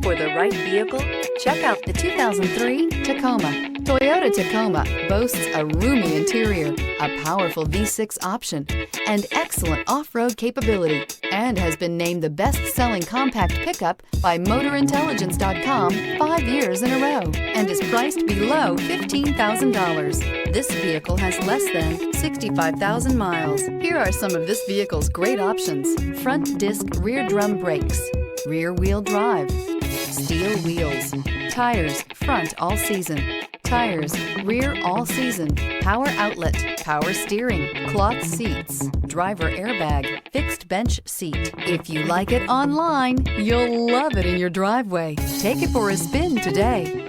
For the right vehicle, check out the 2003 Tacoma. Toyota Tacoma boasts a roomy interior, a powerful V6 option, and excellent off-road capability, and has been named the best-selling compact pickup by MotorIntelligence.com 5 years in a row, and is priced below $15,000. This vehicle has less than 65,000 miles. Here are some of this vehicle's great options: front disc rear drum brakes, rear wheel drive, steel wheels, tires front all season, tires rear all season, power outlet, power steering, cloth seats, driver airbag, fixed bench seat. If you like it online, you'll love it in your driveway. Take it for a spin today.